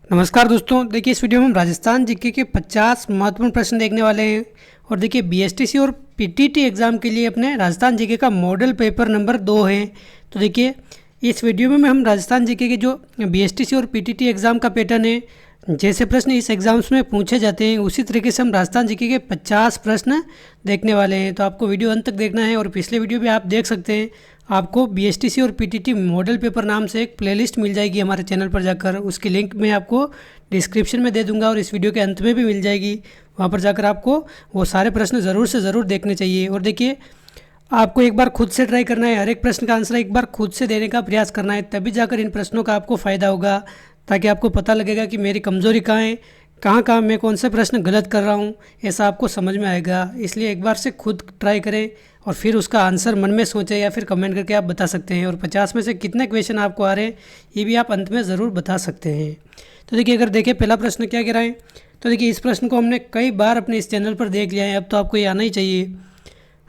नमस्कार दोस्तों, देखिए इस वीडियो में हम राजस्थान जीके के 50 महत्वपूर्ण प्रश्न देखने वाले हैं। और देखिए बीएसटीसी और पीटीटी एग्ज़ाम के लिए अपने राजस्थान जीके का मॉडल पेपर नंबर 2 है। तो देखिए इस वीडियो में हम राजस्थान जीके के जो बीएसटीसी और पीटीटी एग्ज़ाम का पैटर्न है, जैसे प्रश्न इस एग्ज़ाम्स में पूछे जाते हैं उसी तरीके से हम राजस्थान जीके के 50 प्रश्न देखने वाले हैं। तो आपको वीडियो अंत तक देखना है। और पिछले वीडियो भी आप देख सकते हैं, आपको बीएसटीसी और पीटीटी मॉडल पेपर नाम से एक प्लेलिस्ट मिल जाएगी हमारे चैनल पर जाकर। उसकी लिंक मैं आपको डिस्क्रिप्शन में दे दूंगा और इस वीडियो के अंत में भी मिल जाएगी। वहाँ पर जाकर आपको वो सारे प्रश्न ज़रूर से ज़रूर देखने चाहिए। और देखिए आपको एक बार खुद से ट्राई करना है, हर एक प्रश्न का आंसर एक बार खुद से देने का प्रयास करना है, तभी जाकर इन प्रश्नों का आपको फ़ायदा होगा, ताकि आपको पता लगेगा कि मेरी कमज़ोरी कहाँ है, कहाँ कहाँ मैं कौन से प्रश्न गलत कर रहा हूँ, ऐसा आपको समझ में आएगा। इसलिए एक बार से खुद ट्राई करें और फिर उसका आंसर मन में सोचें या फिर कमेंट करके आप बता सकते हैं। और 50 में से कितने क्वेश्चन आपको आ रहे हैं ये भी आप अंत में ज़रूर बता सकते हैं। तो देखिए अगर देखें पहला प्रश्न क्या कह रहा है, तो देखिए इस प्रश्न को हमने कई बार अपने इस चैनल पर देख लिया है, अब तो आपको ये आना ही चाहिए।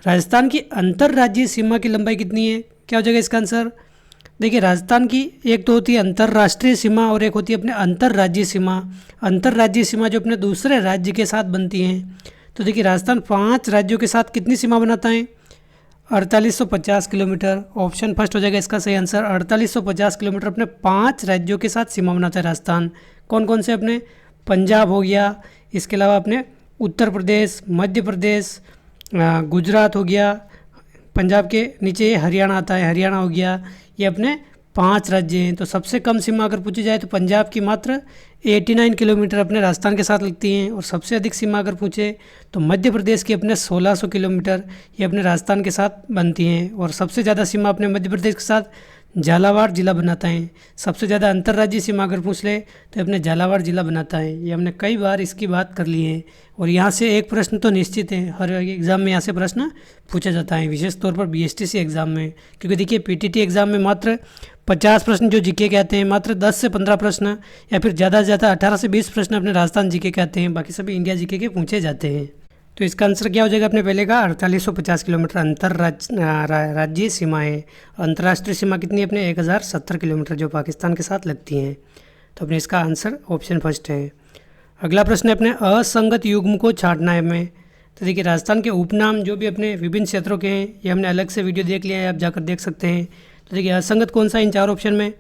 राजस्थान की अंतर्राज्यीय सीमा की लंबाई कितनी है? क्या हो जाएगा इसका आंसर? देखिए राजस्थान की एक तो होती है अंतर्राष्ट्रीय सीमा और एक होती है अपने अंतर्राज्यीय सीमा। अंतर्राज्यीय सीमा जो अपने दूसरे राज्य के साथ बनती हैं। तो देखिए राजस्थान 5 राज्यों के साथ कितनी सीमा बनाता है? 4850 किलोमीटर। ऑप्शन फर्स्ट हो जाएगा इसका सही आंसर। 4850 किलोमीटर अपने 5 राज्यों के साथ सीमा बनाता है राजस्थान। कौन कौन से? अपने पंजाब हो गया, इसके अलावा अपने उत्तर प्रदेश, मध्य प्रदेश, गुजरात हो गया, पंजाब के नीचे हरियाणा आता है, हरियाणा हो गया। ये अपने 5 राज्य हैं। तो सबसे कम सीमा अगर पूछी जाए तो पंजाब की मात्र 89 किलोमीटर अपने राजस्थान के साथ लगती हैं। और सबसे अधिक सीमा अगर पूछे तो मध्य प्रदेश की अपने 1600 किलोमीटर ये अपने राजस्थान के साथ बनती हैं। और सबसे ज़्यादा सीमा अपने मध्य प्रदेश के साथ झालावाड़ जिला बनाता है। सबसे ज़्यादा अंतर्राज्यीय सीमा अगर पूछ ले तो अपने झालावाड़ जिला बनाता है। ये हमने कई बार इसकी बात कर ली है। और यहाँ से एक प्रश्न तो निश्चित है, हर एग्ज़ाम में यहाँ से प्रश्न पूछा जाता है, विशेष तौर पर बीएसटीसी एग्ज़ाम में। क्योंकि देखिए पीटीटी एग्ज़ाम में मात्र 50 प्रश्न जो जीके के आते हैं, मात्र 10 से 15 प्रश्न या फिर ज़्यादा से ज़्यादा 18 से 20 प्रश्न अपने राजस्थान जीके के आते हैं, बाकी सभी इंडिया जीके के पूछे जाते हैं। तो इसका आंसर क्या हो जाएगा अपने पहले का? 4850 किलोमीटर अंतर्राज्यीय सीमा है। अंतर्राष्ट्रीय सीमा कितनी है अपने? 1070 किलोमीटर जो पाकिस्तान के साथ लगती हैं। तो अपने इसका आंसर ऑप्शन फर्स्ट है। अगला प्रश्न है अपने असंगत युग्म को छांटना है हमें। तो देखिए राजस्थान के उपनाम जो भी अपने विभिन्न क्षेत्रों के हैं, ये हमने अलग से वीडियो देख लिया है, आप जाकर देख सकते हैं। तो देखिए असंगत कौन सा इन 4 ऑप्शन में?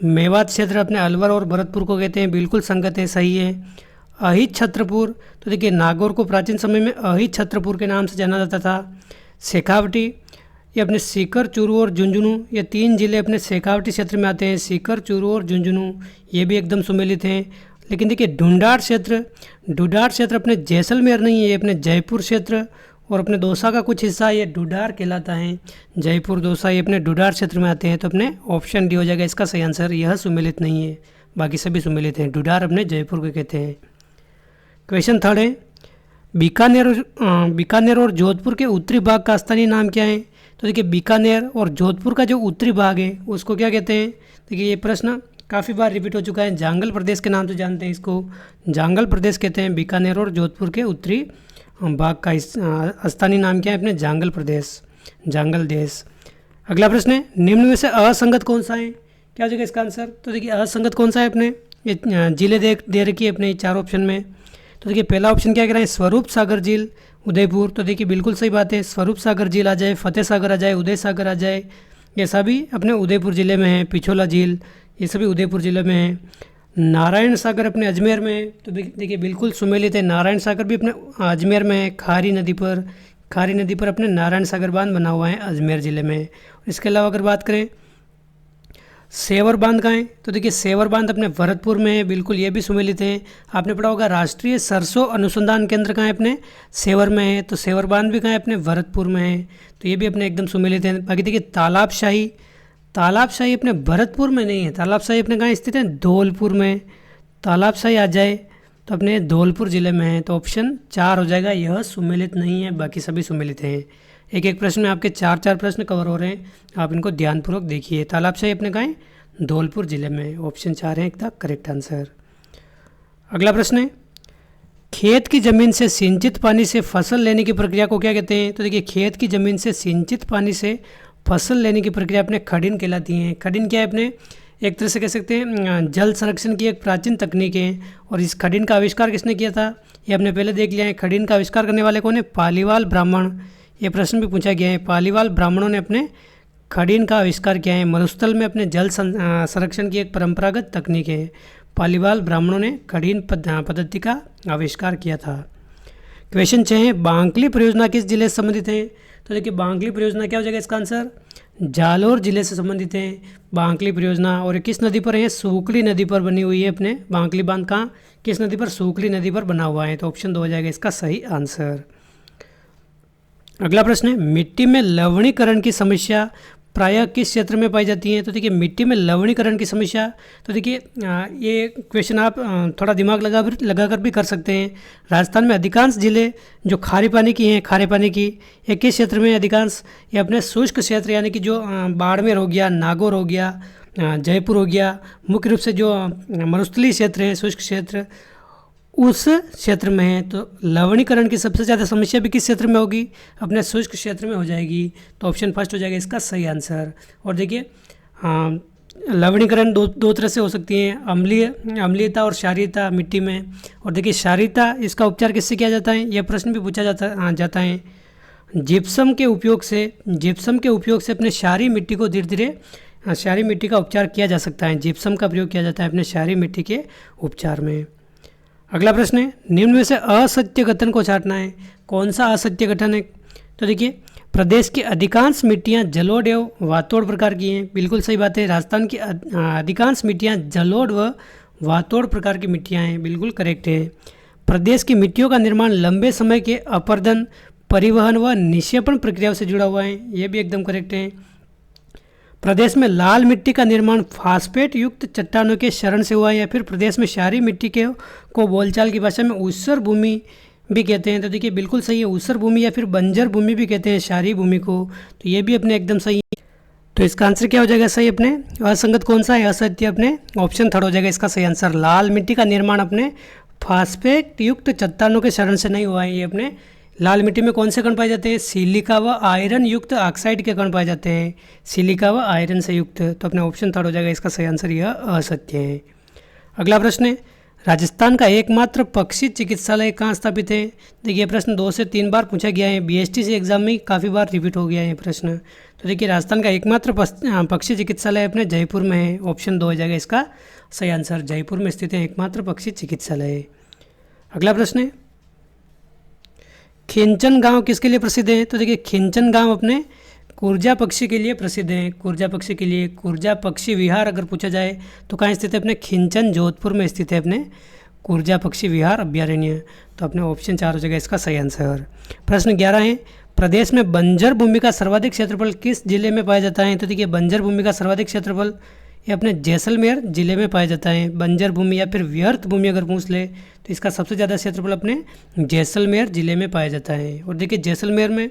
मेवात क्षेत्र अपने अलवर और भरतपुर को कहते हैं, बिल्कुल संगत है, सही है। अहित छत्रपुर, तो देखिए नागौर को प्राचीन समय में अहित छत्रपुर के नाम से जाना जाता था। शेखावटी, ये अपने सीकर, चूरू और झुंझुनू, ये 3 जिले अपने शेखावटी क्षेत्र में आते हैं। सीकर, चूरू और झुंझुनू ये भी एकदम सुमेलित हैं। लेकिन देखिए ढूंढाड़ क्षेत्र अपने जैसलमेर नहीं है, ये अपने जयपुर क्षेत्र और अपने दौसा का कुछ हिस्सा ये ढूंढाड़ कहलाता है। जयपुर, दौसा ये अपने ढूंढाड़ क्षेत्र में आते हैं। तो अपने ऑप्शन डी हो जाएगा इसका सही आंसर। यह सुमेलित नहीं है, बाकी सभी सुमेलित हैं। ढूंढाड़ अपने जयपुर को कहते हैं। क्वेश्चन थर्ड है, बीकानेर और जोधपुर के उत्तरी भाग का स्थानीय नाम क्या है? तो देखिए बीकानेर और जोधपुर का जो उत्तरी भाग है उसको क्या कहते हैं? देखिए ये प्रश्न काफ़ी बार रिपीट हो चुका है। जांगल प्रदेश के नाम से जानते हैं इसको, जांगल प्रदेश कहते हैं। बीकानेर और जोधपुर के उत्तरी भाग का स्थानीय नाम क्या है अपने? जांगल प्रदेश, जांगल देश। अगला प्रश्न है, निम्न में से असंगत कौन सा है? क्या हो जाएगा इसका आंसर? तो देखिए असंगत कौन सा है अपने? ये जिले दे रखी है अपने 4 ऑप्शन में। तो देखिए पहला ऑप्शन क्या कह रहा है? स्वरूप सागर झील, उदयपुर। तो देखिए बिल्कुल सही बात है, स्वरूप सागर झील आ जाए, फतेह सागर आ जाए, उदय सागर आ जाए, ये सभी अपने उदयपुर ज़िले में है। पिछोला झील ये सभी उदयपुर ज़िले में है। नारायण सागर अपने अजमेर में है। तो देखिए बिल्कुल सुमेलित है, नारायण सागर भी अपने अजमेर में है। खारी नदी पर अपने नारायण सागर बांध बना हुआ है अजमेर ज़िले में। इसके अलावा अगर बात करें सेवर बांध कहाँ है? तो देखिए सेवर बांध अपने भरतपुर में है, बिल्कुल ये भी सुमेलित है। आपने पढ़ा होगा राष्ट्रीय सरसों अनुसंधान केंद्र कहाँ है? अपने सेवर में है। तो सेवर बांध भी कहाँ है? अपने भरतपुर में है। तो ये भी अपने एकदम सुमेलित है। बाकी देखिए तालाबशाही अपने भरतपुर में नहीं है, तालाबशाही अपने कहाँ स्थित है? धौलपुर में। तालाबशाही आ जाए तो अपने धौलपुर ज़िले में है। तो ऑप्शन 4 हो जाएगा, यह सुमेलित नहीं है, बाकी सभी सुमेलित हैं। एक एक प्रश्न में आपके 4 प्रश्न कवर हो रहे हैं, आप इनको ध्यानपूर्वक देखिए। तालाबशाही अपने कहाँ है? धौलपुर ज़िले में। ऑप्शन 4 है इसका करेक्ट आंसर। अगला प्रश्न है, खेत की ज़मीन से सिंचित पानी से फसल लेने की प्रक्रिया को क्या कहते हैं? तो देखिए खेत की ज़मीन से सिंचित पानी से फसल लेने की प्रक्रिया अपने खडिन कहलाती है। खडिन क्या है अपने? एक तरह से कह सकते हैं जल संरक्षण की एक प्राचीन तकनीक है। और इस खडीन का आविष्कार किसने किया था, ये हमने पहले देख लिया है। खडीन का आविष्कार करने वाले कौन है, पालीवाल ब्राह्मण। ये प्रश्न भी पूछा गया है, पालीवाल ब्राह्मणों ने अपने खडीन का आविष्कार किया है। मरुस्थल में अपने जल संरक्षण की एक परंपरागत तकनीक है। पालीवाल ब्राह्मणों ने खडीन पद्धति का आविष्कार किया था। क्वेश्चन 6 है, बांकली परियोजना किस जिले से संबंधित है। तो देखिए बांकली परियोजना क्या हो जाएगा इसका आंसर, जालोर जिले से संबंधित है बांकली परियोजना। और किस नदी पर है, सूकली नदी पर बनी हुई है अपने बांकली बांध। कहाँ, किस नदी पर, सूकली नदी पर बना हुआ है। तो ऑप्शन 2 हो जाएगा इसका सही आंसर। अगला प्रश्न है, मिट्टी में लवणीकरण की समस्या प्रायः किस क्षेत्र में पाई जाती है। तो देखिए मिट्टी में लवणीकरण की समस्या, तो देखिए ये क्वेश्चन आप थोड़ा दिमाग लगा कर भी कर सकते हैं। राजस्थान में अधिकांश जिले जो खारे पानी की हैं, खारे पानी की, ये किस क्षेत्र में अधिकांश, ये अपने शुष्क क्षेत्र यानी कि जो बाड़मेर हो गया, नागौर हो गया, जयपुर हो गया, मुख्य रूप से जो मरुस्थलीय क्षेत्र है, शुष्क क्षेत्र, उस क्षेत्र में है। तो लवणीकरण की सबसे ज़्यादा समस्या भी किस क्षेत्र में होगी, अपने शुष्क क्षेत्र में हो जाएगी। तो ऑप्शन फर्स्ट हो जाएगा इसका सही आंसर। और देखिए लवणीकरण दो तरह से हो सकती है, अम्लीयता और क्षारीयता मिट्टी में। और देखिए क्षारीयता, इसका उपचार किससे किया जाता है, यह प्रश्न भी पूछा जाता है। जिप्सम के उपयोग से अपने क्षारीय मिट्टी को धीरे धीरे क्षारीय मिट्टी का उपचार किया जा सकता है। जिप्सम का प्रयोग किया जाता है अपने क्षारीय मिट्टी के उपचार में। अगला प्रश्न है, निम्न में से असत्य कथन को छांटना है। कौन सा असत्य कथन है। तो देखिए प्रदेश की अधिकांश मिट्टियाँ जलोढ़ एवं वातोड़ प्रकार की हैं। बिल्कुल सही बात है, राजस्थान की अधिकांश मिट्टियाँ जलोढ़ व वातोड़ प्रकार की मिट्टियाँ हैं, बिल्कुल करेक्ट है। प्रदेश की मिट्टियों का निर्माण लंबे समय के अपर्दन, परिवहन व निक्षेपण प्रक्रियाओं से जुड़ा हुआ है, ये भी एकदम करेक्ट है। प्रदेश में लाल मिट्टी का निर्माण फास्फेट युक्त चट्टानों के शरण से हुआ है, या फिर प्रदेश में क्षारीय मिट्टी को बोलचाल की भाषा में ऊसर भूमि भी कहते हैं। तो देखिए बिल्कुल सही है, ऊसर भूमि या फिर बंजर भूमि भी कहते हैं क्षारीय भूमि को। तो ये भी अपने एकदम सही है। तो इसका आंसर क्या हो जाएगा सही अपने, असंगत कौन सा है, असत्य अपने ऑप्शन थर्ड हो जाएगा इसका सही आंसर। लाल मिट्टी का निर्माण अपने फास्फेट युक्त चट्टानों के शरण से नहीं हुआ है। ये अपने लाल मिट्टी में कौन से कण पाए जाते हैं, सिलिका व आयरन युक्त ऑक्साइड के कण पाए जाते हैं, सिलिका व आयरन से युक्त। तो अपना ऑप्शन थर्ड हो जाएगा इसका सही आंसर, यह असत्य है। अगला प्रश्न है, राजस्थान का एकमात्र पक्षी चिकित्सालय कहाँ स्थापित है। देखिए प्रश्न 2 से 3 बार पूछा गया है, BSTC एग्जाम में काफ़ी बार रिपीट हो गया है प्रश्न। तो देखिए राजस्थान का एकमात्र पक्षी चिकित्सालय अपने जयपुर में है। ऑप्शन 2 हो जाएगा इसका सही आंसर, जयपुर में स्थित है एकमात्र पक्षी चिकित्सालय। अगला प्रश्न है, खिंचन गांव किसके लिए प्रसिद्ध है। तो देखिए खिंचन गांव अपने कुर्जा पक्षी के लिए प्रसिद्ध है, कुर्जा पक्षी के लिए। कुर्जा पक्षी विहार अगर पूछा जाए तो कहाँ स्थित है, अपने खिंचन जोधपुर में स्थित है अपने कुर्जा पक्षी विहार अभ्यारण्य। तो अपने ऑप्शन 4 हो जाएगा इसका सही आंसर। प्रश्न 11 है, प्रदेश में बंजर भूमि का सर्वाधिक क्षेत्रफल किस जिले में पाया जाता है। तो देखिए बंजर भूमि का सर्वाधिक क्षेत्रफल ये अपने जैसलमेर जिले में पाया जाता है। बंजर भूमि या फिर व्यर्थ भूमि अगर पूछ ले तो इसका सबसे ज़्यादा क्षेत्रफल अपने जैसलमेर जिले में पाया जाता है। और देखिए जैसलमेर में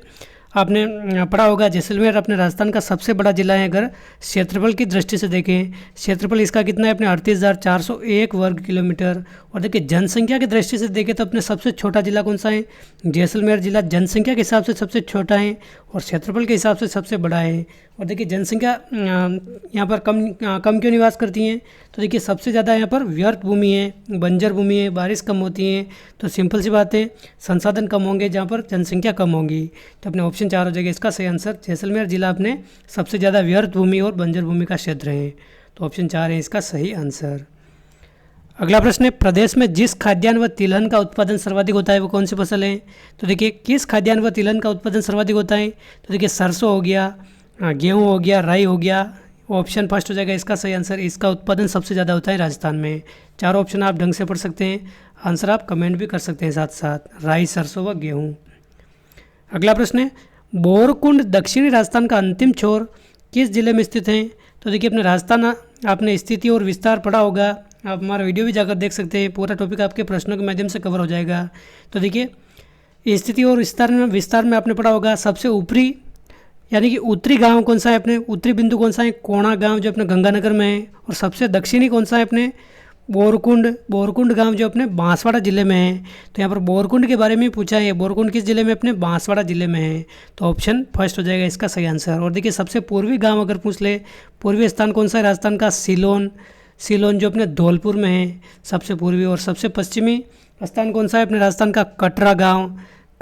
आपने पढ़ा होगा, जैसलमेर अपने राजस्थान का सबसे बड़ा जिला है अगर क्षेत्रफल की दृष्टि से देखें। क्षेत्रफल इसका कितना है, अपने 38,401 वर्ग किलोमीटर। और देखिए जनसंख्या की दृष्टि से देखें तो अपने सबसे छोटा जिला कौन सा है, जैसलमेर जिला जनसंख्या के हिसाब से सबसे छोटा है और क्षेत्रफल के हिसाब से सबसे बड़ा है। और देखिए जनसंख्या यहाँ पर कम क्यों निवास करती हैं, तो देखिए सबसे ज़्यादा यहाँ पर व्यर्थ भूमि है, बंजर भूमि है, बारिश कम होती है। तो सिंपल सी बात है, संसाधन कम होंगे जहाँ पर जनसंख्या कम होगी। तो अपने ऑप्शन 4 हो जाएगा इसका सही आंसर। जैसलमेर जिला अपने सबसे ज़्यादा व्यर्थ भूमि और बंजर भूमि का क्षेत्र है। तो ऑप्शन 4 है इसका सही आंसर। अगला प्रश्न है, प्रदेश में जिस खाद्यान्न व तिलहन का उत्पादन सर्वाधिक होता है वो कौन सी फसल है। तो देखिए किस खाद्यान्न व तिलहन का उत्पादन सर्वाधिक होता है, तो देखिए सरसों हो गया, गेहूँ हो गया, राई हो गया। ऑप्शन फर्स्ट हो जाएगा इसका सही आंसर। इसका उत्पादन सबसे ज़्यादा होता है राजस्थान में। चारों ऑप्शन आप ढंग से पढ़ सकते हैं, आंसर आप कमेंट भी कर सकते हैं साथ साथ, राई, सरसों व गेहूँ। अगला प्रश्न है, बोरकुंड दक्षिणी राजस्थान का अंतिम छोर किस जिले में स्थित है। तो देखिए अपने राजस्थान आपने स्थिति और विस्तार पढ़ा होगा, आप हमारा वीडियो भी जाकर देख सकते हैं, पूरा टॉपिक आपके प्रश्नों के माध्यम से कवर हो जाएगा। तो देखिए स्थिति और विस्तार में आपने पढ़ा होगा, सबसे ऊपरी यानी कि उत्तरी गांव कौन सा है, अपने उत्तरी बिंदु कौन सा है, कोणा गांव जो अपने गंगानगर में है। और सबसे दक्षिणी कौन सा है, अपने बोरकुंड गांव जो अपने बांसवाड़ा ज़िले में है। तो यहाँ पर बोरकुंड के बारे में पूछा है, बोरकुंड किस ज़िले में, अपने बांसवाड़ा ज़िले में है। तो ऑप्शन फर्स्ट हो जाएगा इसका सही आंसर। और देखिए सबसे पूर्वी गांव अगर पूछ ले, पूर्वी स्थान कौन सा है राजस्थान का, सिलोन जो अपने धौलपुर में है सबसे पूर्वी। और सबसे पश्चिमी स्थान कौन सा है अपने राजस्थान का,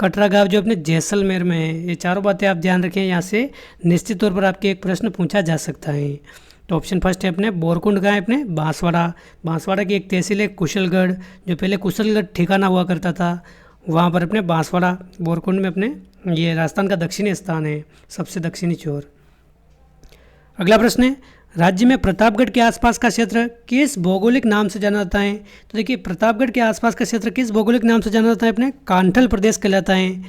कटरा गांव जो अपने जैसलमेर में है। ये चारों बातें आप ध्यान रखें, यहाँ से निश्चित तौर पर आपके एक प्रश्न पूछा जा सकता है। तो ऑप्शन फर्स्ट है अपने बोरकुंड गांव अपने बांसवाड़ा की एक तहसील है कुशलगढ़, जो पहले कुशलगढ़ ठिकाना हुआ करता था, वहाँ पर अपने बांसवाड़ा बोरकुंड में अपने ये राजस्थान का दक्षिणी स्थान है, सबसे दक्षिणी छोर। अगला प्रश्न है, राज्य में प्रतापगढ़ के आसपास का क्षेत्र किस भौगोलिक नाम से जाना जाता है। तो देखिए प्रतापगढ़ के आसपास का क्षेत्र किस भौगोलिक नाम से जाना जाता है, अपने कांठल प्रदेश कहलाता है,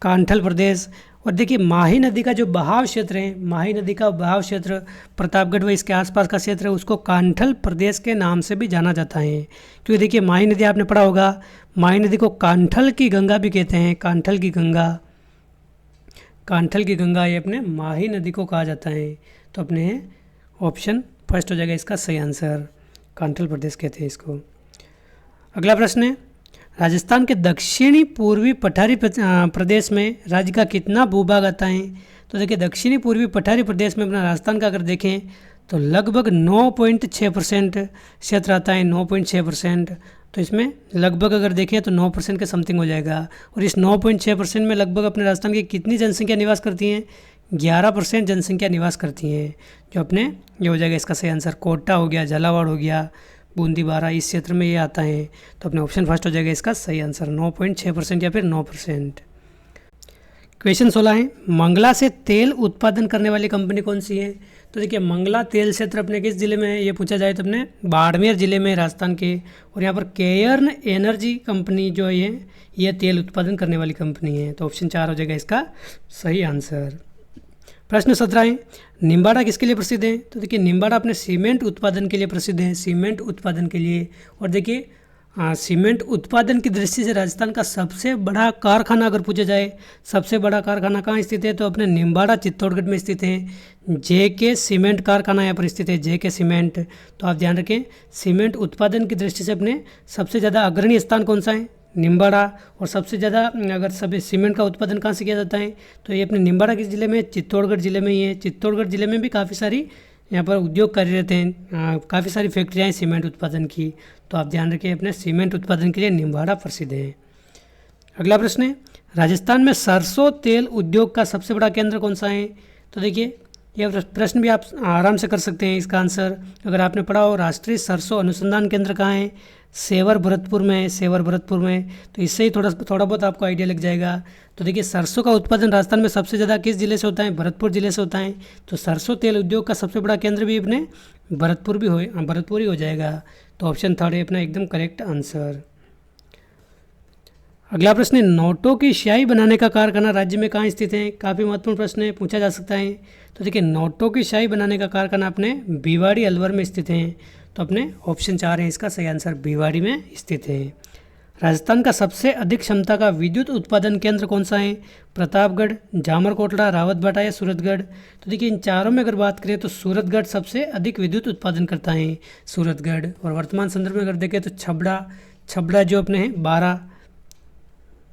कांठल प्रदेश। और देखिए माही नदी का जो बहाव क्षेत्र है, माही नदी का बहाव क्षेत्र प्रतापगढ़ व इसके आसपास का क्षेत्र है, उसको कांठल प्रदेश के नाम से भी जाना जाता है। क्योंकि देखिए माही नदी आपने पढ़ा होगा, माही नदी को कांठल की गंगा भी कहते हैं, कांठल की गंगा ये अपने माही नदी को कहा जाता है। तो अपने ऑप्शन फर्स्ट हो जाएगा इसका सही आंसर, कांठल प्रदेश कहते हैं इसको। अगला प्रश्न है, राजस्थान के दक्षिणी पूर्वी पठारी प्रदेश में राज्य का कितना भूभाग आता है। तो देखिए दक्षिणी पूर्वी पठारी प्रदेश में अपना राजस्थान का अगर देखें तो लगभग 9.6% क्षेत्र आता है, 9.6%। तो इसमें लगभग अगर देखें तो 9% के समथिंग हो जाएगा। और इस 9.6% में लगभग अपने राजस्थान की कितनी जनसंख्या निवास करती हैं, 11% जनसंख्या निवास करती हैं, जो अपने ये हो जाएगा इसका सही आंसर। कोटा हो गया, झालावाड़ हो गया, बूंदी बारा, इस क्षेत्र में ये आता है। तो अपने ऑप्शन फर्स्ट हो जाएगा इसका सही आंसर, 9.6% या फिर 9%। क्वेश्चन 16 है, मंगला से तेल उत्पादन करने वाली कंपनी कौन सी है। तो देखिए मंगला तेल क्षेत्र अपने किस जिले में है, ये पूछा जाए तो अपने बाड़मेर जिले में, राजस्थान के। और यहाँ पर केयर्न एनर्जी कंपनी जो है ये तेल उत्पादन करने वाली कंपनी है। तो ऑप्शन 4 हो जाएगा इसका सही आंसर। प्रश्न 17 है, निम्बाड़ा किसके लिए प्रसिद्ध है। तो देखिए निम्बाड़ा अपने सीमेंट उत्पादन के लिए प्रसिद्ध है, सीमेंट उत्पादन के लिए। और देखिए सीमेंट उत्पादन की दृष्टि से राजस्थान का सबसे बड़ा कारखाना अगर पूछा जाए, सबसे बड़ा कारखाना कहाँ स्थित है, तो अपने निम्बाड़ा चित्तौड़गढ़ में स्थित है। जेके सीमेंट कारखाना यहाँ पर स्थित है, जेके सीमेंट। तो आप ध्यान रखें, सीमेंट उत्पादन की दृष्टि से अपने सबसे ज़्यादा अग्रणी स्थान कौन सा है, निम्बाड़ा। और सबसे ज़्यादा अगर सभी सीमेंट का उत्पादन कहाँ से किया जाता है, तो ये अपने निम्बाड़ा किस जिले में, चित्तौड़गढ़ जिले में ही है। चित्तौड़गढ़ जिले में भी काफ़ी सारी यहाँ पर उद्योग कार्यरत हैं, काफ़ी सारी फैक्ट्रियाँ हैं सीमेंट उत्पादन की। तो आप ध्यान रखिए अपने सीमेंट उत्पादन के लिए निम्बाड़ा प्रसिद्ध है। अगला प्रश्न है, राजस्थान में सरसों तेल उद्योग का सबसे बड़ा केंद्र कौन सा है। तो देखिए यह प्रश्न भी आप आराम से कर सकते हैं। इसका आंसर अगर आपने पढ़ा हो, राष्ट्रीय सरसों अनुसंधान केंद्र कहाँ है, सेवर भरतपुर में। तो इससे ही थोड़ा बहुत आपको आइडिया लग जाएगा। तो देखिए सरसों का उत्पादन राजस्थान में सबसे ज़्यादा किस जिले से होता है, भरतपुर जिले से होता है। तो सरसों तेल उद्योग का सबसे बड़ा केंद्र भी अपने भरतपुर ही हो जाएगा। तो ऑप्शन 3 है अपना एकदम करेक्ट आंसर। अगला प्रश्न है, नोटों की स्याही बनाने का कारखाना राज्य में कहाँ स्थित है। काफ़ी महत्वपूर्ण प्रश्न है, पूछा जा सकता है। तो देखिए नोटों की स्याही बनाने का कारखाना अपने भिवाड़ी अलवर में स्थित है। तो अपने ऑप्शन 4 है इसका सही आंसर, भिवाड़ी में स्थित है। राजस्थान का सबसे अधिक क्षमता का विद्युत उत्पादन केंद्र कौन सा है, प्रतापगढ़, जामरकोटला, रावतभाटा या सूरतगढ़। तो देखिए इन चारों में अगर बात करें तो सूरतगढ़ सबसे अधिक विद्युत उत्पादन करता है, सूरतगढ़। और वर्तमान संदर्भ में अगर देखें तो छबड़ा जो अपने हैं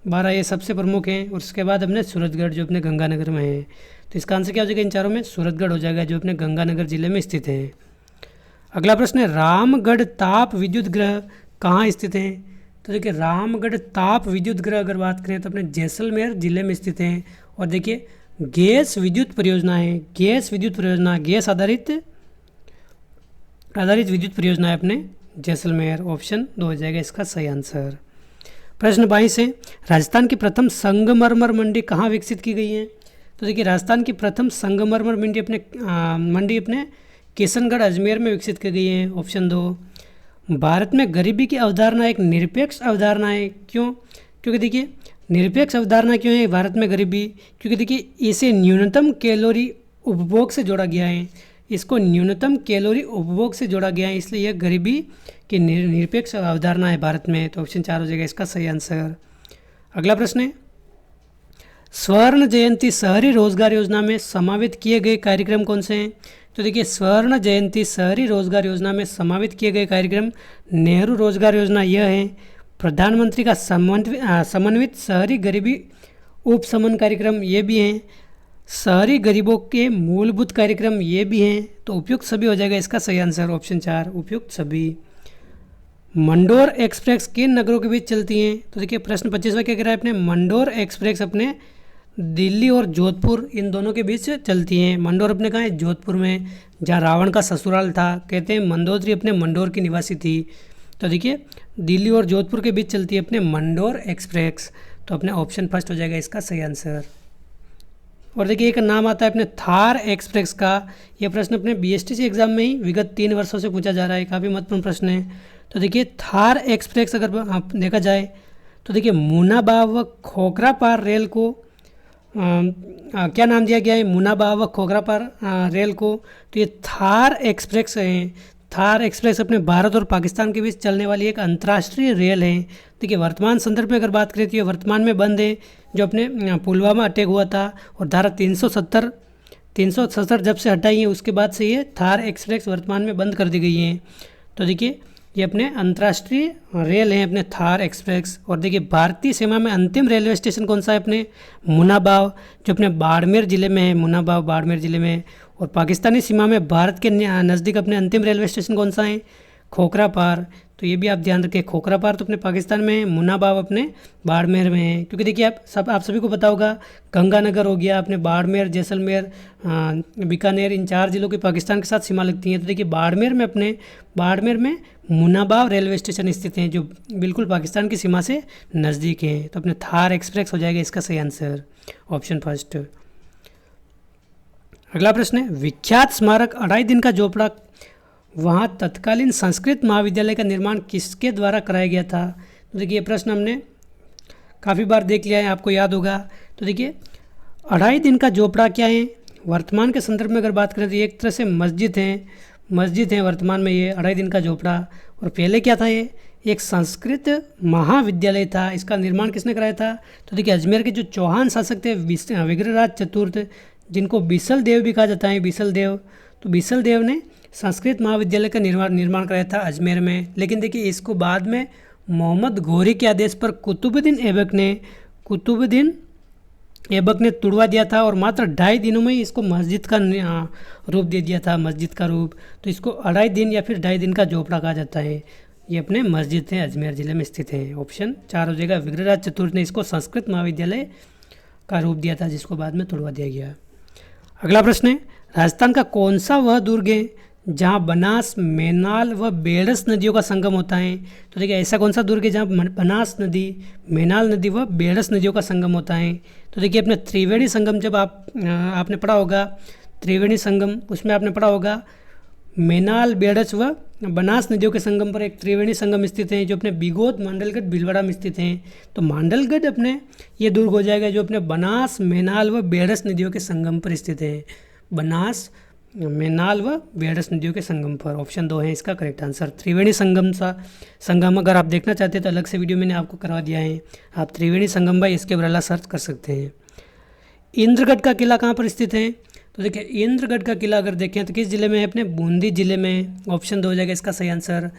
12 ये सबसे प्रमुख हैं। और उसके बाद अपने सूरतगढ़ जो अपने गंगानगर में है। तो इसका आंसर क्या हो जाएगा इन चारों में, सूरतगढ़ हो जाएगा, जो अपने गंगानगर जिले में स्थित है। अगला प्रश्न है, रामगढ़ ताप विद्युत गृह कहाँ स्थित है। तो देखिए रामगढ़ ताप विद्युत गृह अगर बात करें तो अपने जैसलमेर जिले में स्थित है। और देखिए गैस विद्युत परियोजना है, गैस आधारित विद्युत परियोजना है अपने जैसलमेर। ऑप्शन 2 हो जाएगा इसका सही आंसर। प्रश्न 22 है, राजस्थान की प्रथम संगमरमर मंडी कहाँ विकसित की गई है। तो देखिए राजस्थान की प्रथम संगमरमर मंडी अपने किशनगढ़ अजमेर में विकसित की गई है। ऑप्शन 2। भारत में गरीबी की अवधारणा एक निरपेक्ष अवधारणा है, क्यों। क्योंकि देखिए निरपेक्ष अवधारणा क्यों है भारत में गरीबी, क्योंकि देखिए इसे न्यूनतम कैलोरी उपभोग से जोड़ा गया है, इसलिए यह गरीबी की निरपेक्ष अवधारणा है भारत में। तो ऑप्शन 4 हो जाएगा इसका सही आंसर। अगला प्रश्न है, स्वर्ण जयंती शहरी रोजगार योजना में समावित किए गए कार्यक्रम कौन से हैं। तो देखिए स्वर्ण जयंती शहरी रोजगार योजना में समावित किए गए कार्यक्रम नेहरू रोजगार योजना यह है। प्रधानमंत्री का समन्वित शहरी गरीबी उपशमन कार्यक्रम ये भी हैं। शहरी गरीबों के मूलभूत कार्यक्रम ये भी हैं। तो उपयुक्त सभी हो जाएगा इसका सही आंसर ऑप्शन 4 उपयुक्त सभी। मंडोर एक्सप्रेस किन नगरों के बीच चलती हैं? तो देखिए प्रश्न 25वां क्या कह रहा है अपने, मंडोर एक्सप्रेस अपने दिल्ली और जोधपुर इन दोनों के बीच चलती हैं। मंडोर अपने कहाँ है? जोधपुर में, जहाँ रावण का ससुराल था। कहते हैं मंदोदरी अपने मंडोर की निवासी थी। तो देखिए दिल्ली और जोधपुर के बीच चलती है अपने मंडोर एक्सप्रेस। तो अपने ऑप्शन फर्स्ट हो जाएगा इसका सही आंसर। और देखिए एक नाम आता है अपने थार एक्सप्रेस का। यह प्रश्न अपने बीएसटीसी एग्जाम में ही विगत 3 वर्षों से पूछा जा रहा है, काफ़ी महत्वपूर्ण प्रश्न है। तो देखिए थार एक्सप्रेस अगर आप देखा जाए तो देखिए मुनाबाव व खोखरापार रेल को क्या नाम दिया गया है? मुनाबाव व खोखरापार रेल को। तो ये थार एक्सप्रेस है। थार एक्सप्रेस अपने भारत और पाकिस्तान के बीच चलने वाली एक अंतर्राष्ट्रीय रेल है। देखिए वर्तमान संदर्भ में अगर बात करें तो ये वर्तमान में बंद है, जो अपने पुलवामा अटैक हुआ था और धारा 370 जब से हटाई है उसके बाद से ये थार एक्सप्रेस वर्तमान में बंद कर दी गई है। तो देखिए ये अपने अंतर्राष्ट्रीय रेल हैं अपने थार एक्सप्रेस। और देखिए भारतीय सीमा में अंतिम रेलवे स्टेशन कौन सा है? अपने मुनाबाव, जो अपने बाड़मेर ज़िले में है। मुनाबाव बाड़मेर ज़िले में। और पाकिस्तानी सीमा में भारत के नज़दीक अपने अंतिम रेलवे स्टेशन कौन सा है? खोखरापार। तो ये भी आप ध्यान रखें, खोखरापार तो अपने पाकिस्तान में है, मुनाबाव अपने बाड़मेर में है। क्योंकि देखिए आप सभी को पता होगा गंगानगर हो गया, अपने बाड़मेर, जैसलमेर, बीकानेर, इन 4 जिलों की पाकिस्तान के साथ सीमा लगती हैं। तो देखिए बाड़मेर में मुनाबाव रेलवे स्टेशन स्थित हैं, जो बिल्कुल पाकिस्तान की सीमा से नज़दीक हैं। तो अपने थार एक्सप्रेस हो जाएगा इसका सही आंसर ऑप्शन फर्स्ट। अगला प्रश्न है, विख्यात स्मारक 2.5 दिन का झोपड़ा वहाँ तत्कालीन संस्कृत महाविद्यालय का निर्माण किसके द्वारा कराया गया था? तो देखिए ये प्रश्न हमने काफ़ी बार देख लिया है, आपको याद होगा। तो देखिए 2.5 दिन का झोपड़ा क्या है? वर्तमान के संदर्भ में अगर बात करें तो एक तरह से मस्जिद है वर्तमान में ये 2.5 दिन का झोपड़ा। और पहले क्या था? ये एक संस्कृत महाविद्यालय था। इसका निर्माण किसने कराया था? तो देखिए अजमेर के जो चौहान शासक थे विग्रहराज चतुर्थ, जिनको बीसल देव भी कहा जाता है, बीसल देव। तो बीसल देव ने संस्कृत महाविद्यालय का निर्माण कराया था अजमेर में। लेकिन देखिए इसको बाद में मोहम्मद घोरी के आदेश पर कुतुबुद्दीन ऐबक ने तुड़वा दिया था और मात्र 2.5 दिनों में ही इसको मस्जिद का रूप दे दिया था, मस्जिद का रूप। तो इसको 2.5 दिन या फिर 2.5 दिन का झोपड़ा कहा जाता है। ये अपने मस्जिद है, अजमेर जिले में स्थित है। ऑप्शन 4 हो जाएगा। विग्रहराज चतुर्थ ने इसको संस्कृत महाविद्यालय का रूप दिया था, जिसको बाद में तुड़वा दिया गया। अगला प्रश्न है, राजस्थान का कौन सा वह दुर्ग है जहाँ बनास, मेनाल व बेड़स नदियों का संगम होता है? तो देखिए ऐसा कौन सा दुर्ग है जहाँ बनास नदी, मेनाल नदी व बेड़स नदियों का संगम होता है? तो देखिए अपने त्रिवेणी संगम, जब आपने पढ़ा होगा त्रिवेणी संगम, उसमें आपने पढ़ा होगा मेनाल, बेड़स व बनास नदियों के संगम पर एक त्रिवेणी संगम स्थित है, जो अपने बिगोद, मांडलगढ़, भीलवाड़ा में स्थित हैं। तो मांडलगढ़ अपने ये दुर्ग हो जाएगा जो अपने बनास, मेनाल व बेड़स नदियों के संगम पर स्थित है। बनास, मेनाल व बेड़स नदियों के संगम पर। ऑप्शन 2 है इसका करेक्ट आंसर। त्रिवेणी संगम अगर आप देखना चाहते हैं तो अलग से वीडियो मैंने आपको करवा दिया है, आप त्रिवेणी संगम बाई इसके बराला सर्च कर सकते हैं। इंद्रगढ़ का किला कहाँ पर स्थित है? तो देखिए इंद्रगढ़ का किला अगर देखें तो किस जिले में है? अपने बूंदी जिले में। ऑप्शन 2 हो जाएगा इसका सही आंसर।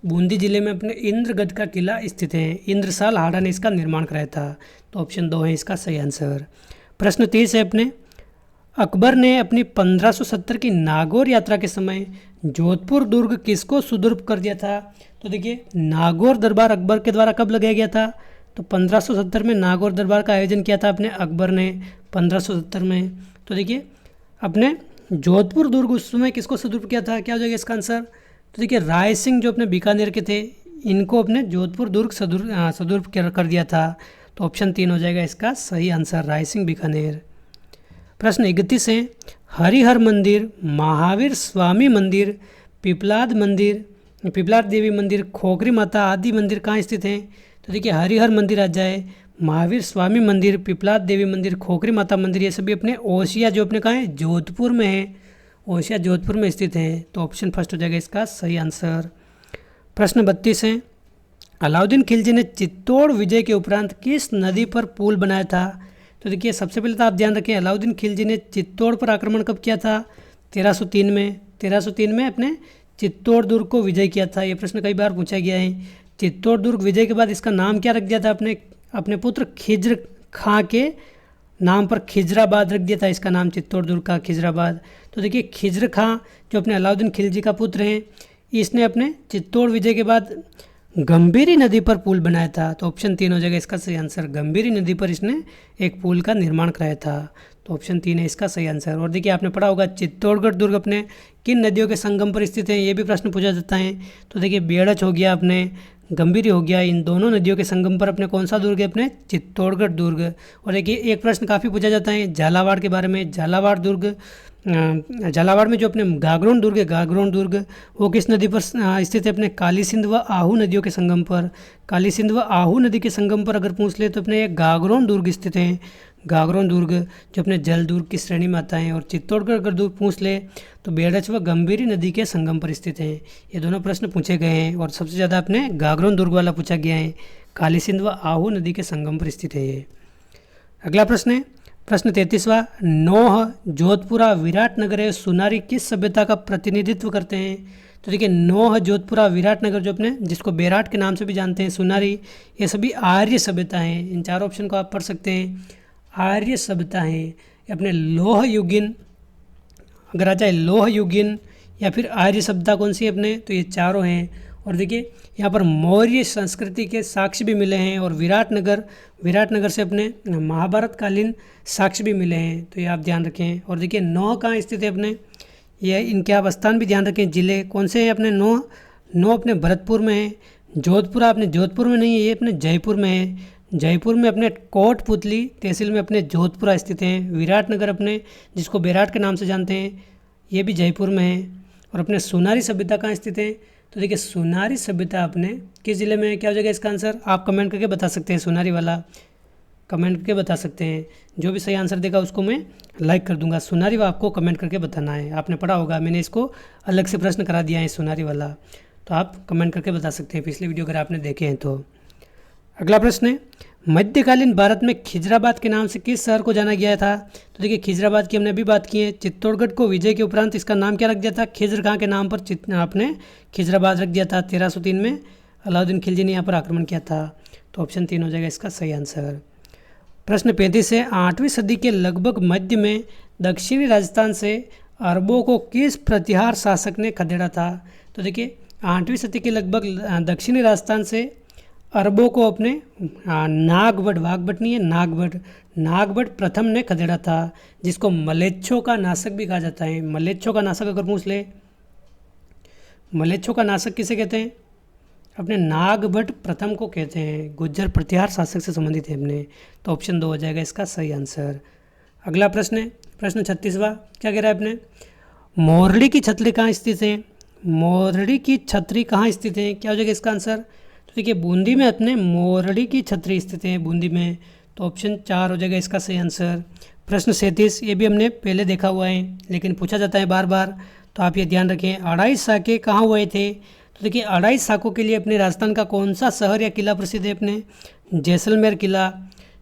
बूंदी जिले में अपने इंद्रगढ़ का किला स्थित है। इंद्रसाल हाड़ा ने इसका निर्माण कराया था। तो ऑप्शन 2 है इसका सही आंसर। प्रश्न 30 है अपने, अकबर ने अपनी 1570 की नागौर यात्रा के समय जोधपुर दुर्ग किसको सुदूर कर दिया था? तो देखिए नागौर दरबार अकबर के द्वारा कब लगाया गया था? तो 1570 में नागौर दरबार का आयोजन किया था अपने अकबर ने 1570 में। तो देखिए अपने जोधपुर दुर्ग उस समय किसको सुदूर किया था? क्या हो जाएगा इसका आंसर? तो देखिए राय सिंह जो अपने बीकानेर के थे, इनको अपने जोधपुर दुर्ग सुदूर कर दिया था। तो ऑप्शन 3 हो जाएगा इसका सही आंसर, राय सिंह बीकानेर। प्रश्न 31 है, हरिहर मंदिर, महावीर स्वामी मंदिर, पिपलाद देवी मंदिर, खोखरी माता आदि मंदिर कहाँ स्थित हैं? तो देखिए हरिहर मंदिर आ जाए, महावीर स्वामी मंदिर, पिपलाद देवी मंदिर, खोखरी माता मंदिर, ये सभी अपने ओसिया जो अपने कहाँ है? जोधपुर में है। ओसिया जोधपुर में स्थित है। तो ऑप्शन फर्स्ट हो जाएगा इसका सही आंसर। प्रश्न 32 है, अलाउद्दीन खिलजी ने चित्तौड़ विजय के उपरांत किस नदी पर पुल बनाया था? तो देखिए सबसे पहले तो आप ध्यान रखें, अलाउद्दीन खिलजी ने चित्तौड़ पर आक्रमण कब किया था? 1303 में अपने चित्तौड़ दुर्ग को विजय किया था। ये प्रश्न कई बार पूछा गया है। चित्तौड़ दुर्ग विजय के बाद इसका नाम क्या रख दिया था अपने पुत्र खिज्र खां के नाम पर खिजराबाद रख दिया था इसका नाम, चित्तौड़ दुर्ग का खिजराबाद। तो देखिए खिज्र खां जो अपने अलाउद्दीन खिलजी का पुत्र हैं, इसने अपने चित्तौड़ विजय के बाद गंभीरी नदी पर पुल बनाया था। तो ऑप्शन 3 हो जाएगा इसका सही आंसर। गंभीरी नदी पर इसने एक पुल का निर्माण कराया था। तो ऑप्शन 3 है इसका सही आंसर। और देखिए आपने पढ़ा होगा चित्तौड़गढ़ दुर्ग अपने किन नदियों के संगम पर स्थित है, ये भी प्रश्न पूछा जाता है। तो देखिए बेड़च हो गया, अपने गंभीरी हो गया, इन दोनों नदियों के संगम पर अपने कौन सा दुर्ग है, अपने चित्तौड़गढ़ दुर्ग। और देखिए एक प्रश्न काफ़ी पूछा जाता है झालावाड़ के बारे में। झालावाड़ दुर्ग, झालावाड़ में जो अपने गागरोन दुर्ग है, गागरोन दुर्ग वो किस नदी पर स्थित है, अपने काली सिंध व आहू नदियों के संगम पर। काली सिंध व आहू नदी के संगम पर अगर पूछ ले तो अपने गागरोन दुर्ग स्थित है। गागरोन दुर्ग जो अपने जल दुर्ग की श्रेणी में आता है। और चित्तौड़गढ़ अगर दुर्ग पूछ ले तो बेड़च व गंभीरी नदी के संगम पर स्थित है। ये दोनों प्रश्न पूछे गए हैं और सबसे ज़्यादा अपने गागरोन दुर्ग वाला पूछा गया है। काली सिंध व आहू नदी के संगम पर स्थित है ये। अगला प्रश्न है प्रश्न 33वां, नौह, जोधपुरा, विराटनगर, सुनारी किस सभ्यता का प्रतिनिधित्व करते हैं। तो देखिए नौह, जोधपुरा, विराटनगर जो अपने जिसको बेराट के नाम से भी जानते हैं, सुनारी, ये सभी आर्य सभ्यता हैं। इन चारों ऑप्शन को आप पढ़ सकते हैं। आर्य सभ्यता है अपने लोह युगीन, अगर आ जाए लोह युगीन या फिर आर्य सभ्यता कौन सी है अपने, तो ये चारों हैं। और देखिए यहाँ पर मौर्य संस्कृति के साक्ष्य भी मिले हैं। और विराटनगर से अपने महाभारत कालीन साक्ष्य भी मिले हैं। तो ये आप ध्यान रखें। और देखिए नौह कहाँ स्थित है अपने, ये इनके आप स्थान भी ध्यान रखें। जिले कौन से हैं अपने, नौह अपने भरतपुर में है। जोधपुरा अपने जोधपुर में नहीं है, ये अपने जयपुर में है। जयपुर में अपने कोटपुतली तहसील में अपने जोधपुरा स्थित हैं। विराटनगर अपने जिसको बेराट के नाम से जानते हैं, ये भी जयपुर में है। और अपने सुनारी सभ्यता कहाँ स्थित है, तो देखिए सुनारी सभ्यता अपने किस ज़िले में है, क्या हो जाएगा इसका आंसर, आप कमेंट करके बता सकते हैं। सुनारी वाला कमेंट करके बता सकते हैं। जो भी सही आंसर देगा उसको मैं लाइक कर दूंगा। सुनारी वाला आपको कमेंट करके बताना है। आपने पढ़ा होगा, मैंने इसको अलग से प्रश्न करा दिया है सुनारी वाला, तो आप कमेंट करके बता सकते हैं पिछले वीडियो अगर आपने देखे हैं तो। अगला प्रश्न है मध्यकालीन भारत में खिजराबाद के नाम से किस शहर को जाना गया था। तो देखिए खिजराबाद की हमने अभी बात की है। चित्तौड़गढ़ को विजय के उपरांत इसका नाम क्या रख दिया था, खिज्र खां के नाम पर आपने खिजराबाद रख दिया था। 1303 में अलाउद्दीन खिलजी ने यहाँ पर आक्रमण किया था। तो ऑप्शन 3 हो जाएगा इसका सही आंसर। प्रश्न 35 है 8वीं सदी के लगभग मध्य में दक्षिणी राजस्थान से अरबों को किस प्रतिहार शासक ने खदेड़ा था। तो देखिए 8वीं सदी के लगभग दक्षिणी राजस्थान से अरबों को अपने नागभट, वाघभट नहीं है, नागभट प्रथम ने खदेड़ा था, जिसको मलेच्छों का नाशक भी कहा जाता है। मलेच्छों का नाशक अगर पूछ ले, मलेच्छों का नाशक किसे कहते हैं, अपने नागभट प्रथम को कहते हैं। गुज्जर प्रतिहार शासक से संबंधित है अपने। तो ऑप्शन 2 हो जाएगा इसका सही आंसर। अगला प्रश्न है प्रश्न 36वां, क्या कह रहा है अपने, मोरडी की छतरी कहाँ स्थित है। मोरडी की छतरी कहाँ स्थित है, क्या हो जाएगा इसका आंसर। तो देखिए बूंदी में अपने मोरडी की छतरी स्थित है, बूंदी में। तो ऑप्शन 4 हो जाएगा इसका सही आंसर। प्रश्न 37, ये भी हमने पहले देखा हुआ है लेकिन पूछा जाता है बार बार, तो आप ये ध्यान रखें। अढ़ाई साके कहाँ हुए थे। तो देखिए अढ़ाई साकों के लिए अपने राजस्थान का कौन सा शहर या किला प्रसिद्ध है, अपने जैसलमेर किला,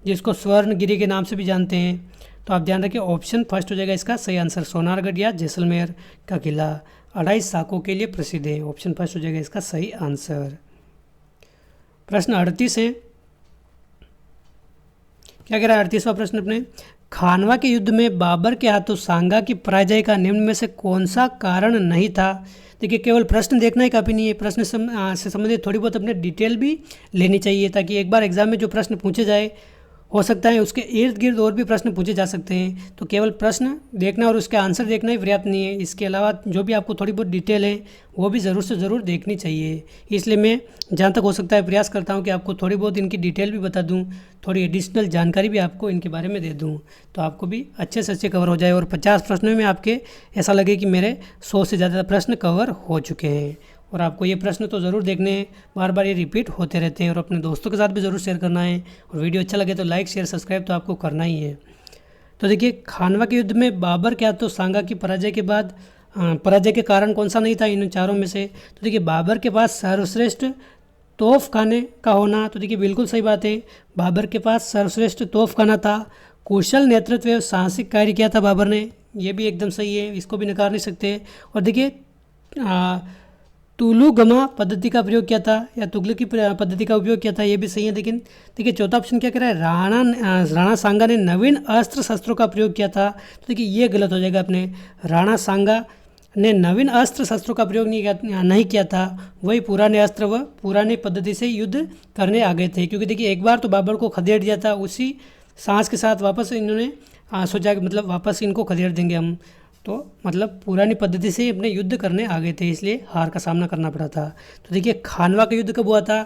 जिसको स्वर्णगिरी के नाम से भी जानते हैं। तो आप ध्यान रखें ऑप्शन फर्स्ट हो जाएगा इसका सही आंसर। सोनारगढ़ या जैसलमेर का किला अढ़ाई साकों के लिए प्रसिद्ध है। ऑप्शन फर्स्ट हो जाएगा इसका सही आंसर। प्रश्न 38 है, क्या कह रहा है 38वां प्रश्न अपने, खानवा के युद्ध में बाबर के हाथों सांगा की पराजय का निम्न में से कौन सा कारण नहीं था। देखिए केवल प्रश्न देखना ही काफ़ी नहीं है, प्रश्न से संबंधित थोड़ी बहुत अपने डिटेल भी लेनी चाहिए, ताकि एक बार एग्जाम में जो प्रश्न पूछे जाए हो सकता है उसके इर्द गिर्द और भी प्रश्न पूछे जा सकते हैं। तो केवल प्रश्न देखना और उसके आंसर देखना ही पर्याप्त नहीं है, इसके अलावा जो भी आपको थोड़ी बहुत डिटेल है वो भी ज़रूर से ज़रूर देखनी चाहिए। इसलिए मैं जहाँ तक हो सकता है प्रयास करता हूँ कि आपको थोड़ी बहुत इनकी डिटेल भी बता दूँ, थोड़ी एडिशनल जानकारी भी आपको इनके बारे में दे दूँ, तो आपको भी अच्छे से अच्छे कवर हो जाए। और 50 प्रश्नों में आपके ऐसा लगे कि मेरे 100 से ज़्यादा प्रश्न कवर हो चुके हैं। और आपको ये प्रश्न तो ज़रूर देखने हैं, बार बार ये रिपीट होते रहते हैं। और अपने दोस्तों के साथ भी ज़रूर शेयर करना है। और वीडियो अच्छा लगे तो लाइक शेयर सब्सक्राइब तो आपको करना ही है। तो देखिए खानवा के युद्ध में बाबर के हाथों सांगा की पराजय के बाद पराजय के कारण कौन सा नहीं था इन चारों में से। तो देखिए बाबर के पास सर्वश्रेष्ठ तोफ खाने का होना, तो देखिए बिल्कुल सही बात है, बाबर के पास सर्वश्रेष्ठ तोफ खाना था। कुशल नेतृत्व एवं साहसिक कार्य किया था बाबर ने, ये भी एकदम सही है, इसको भी नकार नहीं सकते। और देखिए तुलुगमा पद्धति का प्रयोग किया था या तुगलक की पद्धति का उपयोग किया था, ये भी सही है। लेकिन देखिए चौथा ऑप्शन क्या कह रहा है, राणा सांगा ने नवीन अस्त्र शस्त्रों का प्रयोग किया था, तो देखिए ये गलत हो जाएगा अपने। राणा सांगा ने नवीन अस्त्र शस्त्रों का प्रयोग नहीं किया था, वही पुराने अस्त्र व पुरानी पद्धति से युद्ध करने आ गए थे। क्योंकि देखिए एक बार तो बाबर को खदेड़ दिया था, उसी सांस के साथ वापस इन्होंने सोचा कि मतलब वापस इनको खदेड़ देंगे हम, तो मतलब पुरानी पद्धति से अपने युद्ध करने आ गए थे, इसलिए हार का सामना करना पड़ा था। तो देखिए खानवा का युद्ध कब हुआ था,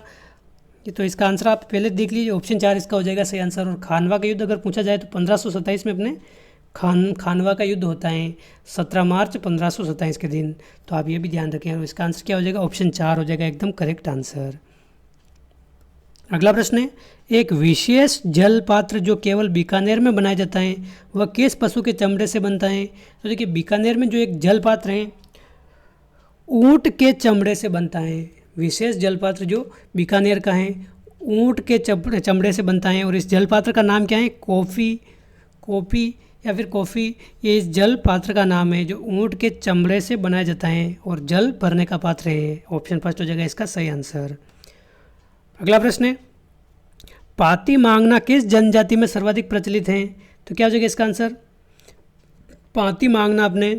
तो इसका आंसर आप पहले देख लीजिए, ऑप्शन 4 इसका हो जाएगा सही आंसर। और खानवा का युद्ध अगर पूछा जाए तो 1527 में अपने खानवा का युद्ध होता है 17 मार्च 1527 के दिन, तो आप ये भी ध्यान रखें। और इसका आंसर क्या हो जाएगा, ऑप्शन 4 हो जाएगा एकदम करेक्ट आंसर। अगला प्रश्न है, एक विशेष जल पात्र जो केवल बीकानेर में बनाया जाता है वह किस पशु के चमड़े से बनता है। तो देखिए बीकानेर में जो एक जल पात्र है ऊंट के चमड़े से बनता है। विशेष जल पात्र जो बीकानेर का है ऊंट के चमड़े से बनता है। और इस जल पात्र का नाम क्या है, कॉफी या फिर कॉफ़ी, ये इस जल पात्र का नाम है जो ऊंट के चमड़े से बनाया जाता है और जल भरने का पात्र है। ऑप्शन फर्स्ट हो जाएगा इसका सही आंसर। अगला प्रश्न है, पाती मांगना किस जनजाति में सर्वाधिक प्रचलित है। तो क्या हो जाएगा इसका आंसर, पाती मांगना अपने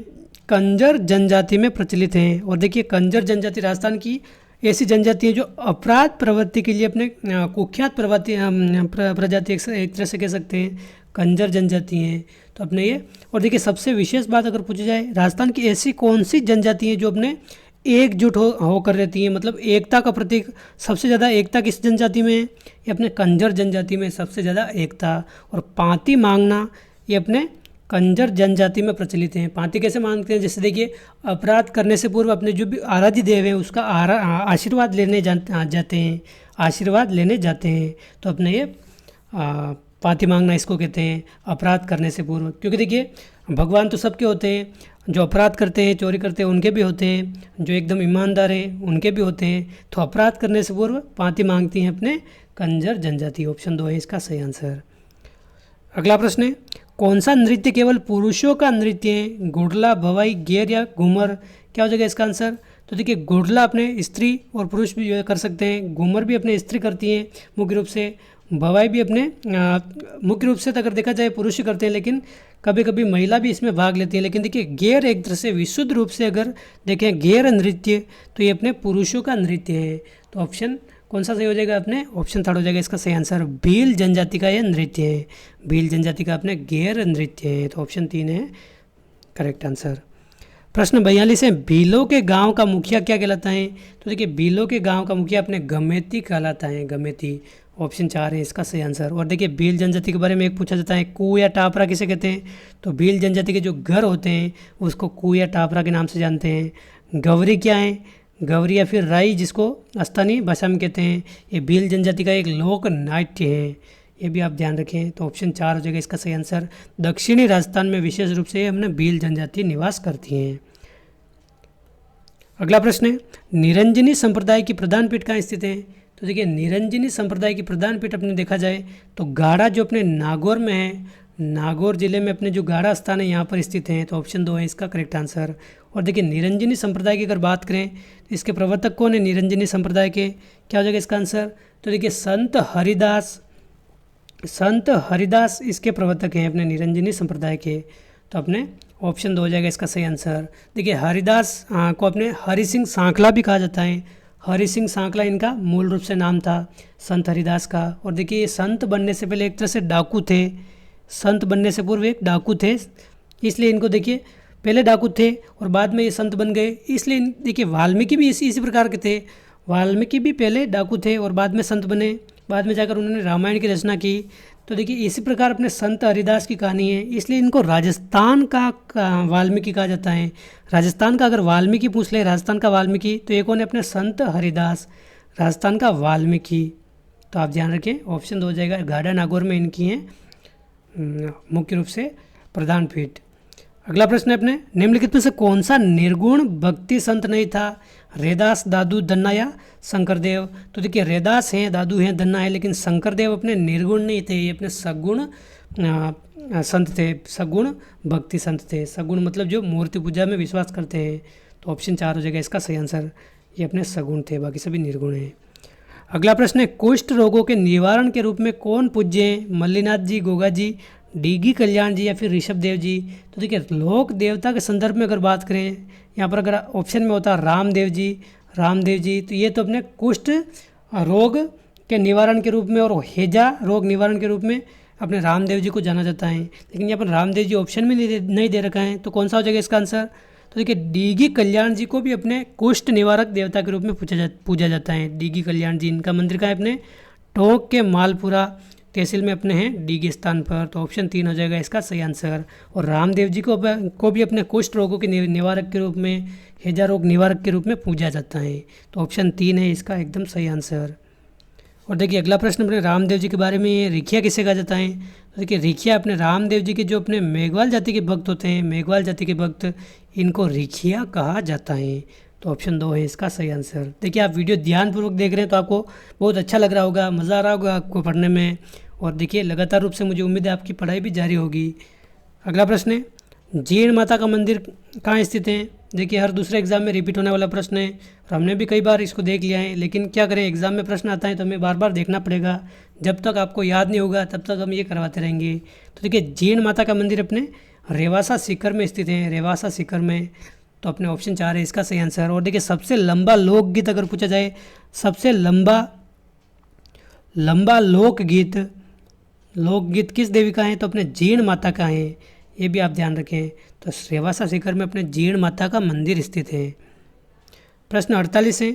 कंजर जनजाति में प्रचलित है। और देखिए कंजर जनजाति राजस्थान की ऐसी जनजाति है जो अपराध प्रवृत्ति के लिए अपने कुख्यात प्रजाति एक तरह से कह सकते हैं, कंजर जनजाति हैं तो अपने ये। और देखिए सबसे विशेष बात अगर पूछी जाए, राजस्थान की ऐसी कौन सी जनजाति है जो अपने एकजुट होकर रहती है, मतलब एकता का प्रतीक। सबसे ज़्यादा एकता किस जनजाति में है, ये अपने कंजर जनजाति में सबसे ज़्यादा एकता। और पाती मांगना ये अपने कंजर जनजाति में प्रचलित हैं। पाती कैसे मांगते हैं, जैसे देखिए अपराध करने से पूर्व अपने जो भी आराध्य देव है उसका आशीर्वाद लेने जाते हैं, आशीर्वाद लेने जाते हैं। तो अपने ये पाती मांगना इसको कहते हैं अपराध करने से पूर्व। क्योंकि देखिए भगवान तो सबके होते हैं, जो अपराध करते हैं चोरी करते हैं उनके भी होते हैं, जो एकदम ईमानदार हैं उनके भी होते हैं। तो अपराध करने से पूर्व पाती मांगती हैं अपने कंजर जनजाति। ऑप्शन 2 है इसका सही आंसर। अगला प्रश्न है, कौन सा नृत्य केवल पुरुषों का नृत्य है, गुड़ला, भवाई, गेर या घूमर। क्या हो जाएगा इसका आंसर। तो देखिए गुड़ला अपने स्त्री और पुरुष भी कर सकते हैं, घूमर भी अपने स्त्री करती हैं मुख्य रूप से, भवाई भी अपने मुख्य रूप से तो अगर देखा जाए पुरुष ही करते हैं, लेकिन कभी कभी महिला भी इसमें भाग लेती है। लेकिन देखिए गेर एक तरह से विशुद्ध रूप से अगर देखें गेर नृत्य तो ये अपने पुरुषों का नृत्य है। तो ऑप्शन कौन सा सही हो जाएगा, अपने ऑप्शन 3 हो जाएगा इसका सही आंसर। भील जनजाति का यह नृत्य है, भील जनजाति का अपने गेर नृत्य है। तो ऑप्शन 3 है करेक्ट आंसर। प्रश्न 42 है, भीलों के गांव का मुखिया क्या कहलाता है। तो देखिए भीलों के गांव का मुखिया अपने गमेती कहलाता है, गमेती। ऑप्शन 4 है इसका सही आंसर। और देखिए भील जनजाति के बारे में एक पूछा जाता है, कू या टापरा किसे कहते हैं। तो भील जनजाति के जो घर होते हैं उसको कू या टापरा के नाम से जानते हैं। गवरी क्या है, गवरी या फिर राई जिसको स्थानीय भाषा में कहते हैं, ये भील जनजाति का एक लोक नाट्य है, ये भी आप ध्यान रखें। तो ऑप्शन 4 हो जाएगा इसका सही आंसर। दक्षिणी राजस्थान में विशेष रूप से हमने भील जनजाति निवास करती हैं। अगला प्रश्न है, निरंजनी संप्रदाय की प्रधान पीठ कहाँ स्थित है। तो देखिए निरंजनी संप्रदाय की प्रधान पीठ अपने देखा जाए तो गाढ़ा जो अपने नागौर में है, नागौर जिले में अपने जो गाढ़ा स्थान है यहाँ पर स्थित हैं। तो ऑप्शन 2 है इसका करेक्ट आंसर। और देखिए निरंजनी संप्रदाय की अगर बात करें तो इसके प्रवर्तक कौन है निरंजनी संप्रदाय के, क्या हो जाएगा इसका आंसर। तो देखिए संत हरिदास इसके प्रवर्तक हैं अपने निरंजनी संप्रदाय के। तो अपने ऑप्शन 2 हो जाएगा इसका सही आंसर। देखिए हरिदास को अपने हरि सिंह सांखला भी कहा जाता है, हरि सिंह सांखला इनका मूल रूप से नाम था संत हरिदास का। और देखिए ये संत बनने से पहले एक तरह से डाकू थे, संत बनने से पूर्व एक डाकू थे, इसलिए इनको देखिए पहले डाकू थे और बाद में ये संत बन गए। इसलिए देखिए वाल्मीकि भी इसी प्रकार के थे, वाल्मीकि भी पहले डाकू थे और बाद में संत बने, बाद में जाकर उन्होंने रामायण की रचना की। तो देखिए इसी प्रकार अपने संत हरिदास की कहानी है, इसलिए इनको राजस्थान का वाल्मीकि कहा जाता है। राजस्थान का अगर वाल्मीकि पूछ ले, राजस्थान का वाल्मीकि, तो ये कौन है अपने संत हरिदास, राजस्थान का वाल्मीकि। तो आप ध्यान रखें ऑप्शन 2 हो जाएगा। गाढ़ा नागौर में इनकी हैं मुख्य रूप से प्रधान पीठ। अगला प्रश्न है अपने, निम्नलिखित में से कौन सा निर्गुण भक्ति संत नहीं था, रैदास, दादू, दन्ना या शंकरदेव। तो देखिए रैदास हैं, दादू हैं, दन्ना है, लेकिन शंकरदेव अपने निर्गुण नहीं थे, ये अपने सगुण संत थे, सगुण भक्ति संत थे। सगुण मतलब जो मूर्ति पूजा में विश्वास करते हैं। तो ऑप्शन 4 हो जाएगा इसका सही आंसर। ये अपने सगुण थे, बाकी सभी निर्गुण हैं। अगला प्रश्न है, कुष्ठ रोगों के निवारण के रूप में कौन पूज्य हैं? मल्लीनाथ जी, गोगा जी, डीगी कल्याण जी या फिर ऋषभ देव जी? तो देखिए, लोक देवता के संदर्भ में अगर बात करें, यहाँ पर अगर ऑप्शन में होता रामदेव जी, तो ये तो अपने कुष्ठ रोग के निवारण के रूप में और हैजा रोग निवारण के रूप में अपने रामदेव जी को जाना जाता है। लेकिन यहाँ पर रामदेव जी ऑप्शन में नहीं दे रखा है, तो कौन सा हो जाएगा इसका आंसर? तो देखिए, डीगी कल्याण जी को भी अपने कुष्ठ निवारक देवता के रूप में पूजा जाता है। डीगी कल्याण जी, इनका मंदिर कहाँ है? अपने टोंक के मालपुरा तहसील में अपने हैं डीगी स्थान पर। तो ऑप्शन 3 हो जाएगा इसका सही आंसर। और रामदेव जी को भी अपने कुष्ठ रोगों के निवारक के रूप में, हैजा रोग निवारक के रूप में पूजा जाता है। तो ऑप्शन 3 है इसका एकदम सही आंसर। और देखिए, अगला प्रश्न अपने रामदेव जी के बारे में है, रिखिया किसे कहा जाता है? तो देखिए, रिखिया अपने रामदेव जी के जो अपने मेघवाल जाति के भक्त होते हैं, मेघवाल जाति के भक्त, इनको रिखिया कहा जाता है। तो ऑप्शन 2 है इसका सही आंसर। देखिए, आप वीडियो ध्यानपूर्वक देख रहे हैं तो आपको बहुत अच्छा लग रहा होगा, मज़ा आ रहा होगा आपको पढ़ने में। और देखिए, लगातार रूप से मुझे उम्मीद है आपकी पढ़ाई भी जारी होगी। अगला प्रश्न है, जीण माता का मंदिर कहाँ स्थित है? देखिए, हर दूसरे एग्जाम में रिपीट होने वाला प्रश्न है और हमने भी कई बार इसको देख लिया है, लेकिन क्या करें, एग्जाम में प्रश्न आता है तो हमें बार बार देखना पड़ेगा। जब तक आपको याद नहीं होगा तब तक हम ये करवाते रहेंगे। तो देखिए, जीण माता का मंदिर अपने रेवासा सीकर में स्थित है, रेवासा सीकर में। तो अपने ऑप्शन 4 है इसका सही आंसर। और देखिए, सबसे लंबा लोकगीत अगर पूछा जाए, सबसे लंबा लोकगीत किस देवी का है? तो अपने जीण माता का है, ये भी आप ध्यान रखें। तो रेवासा शिखर में अपने जीण माता का मंदिर स्थित है। प्रश्न 48 है,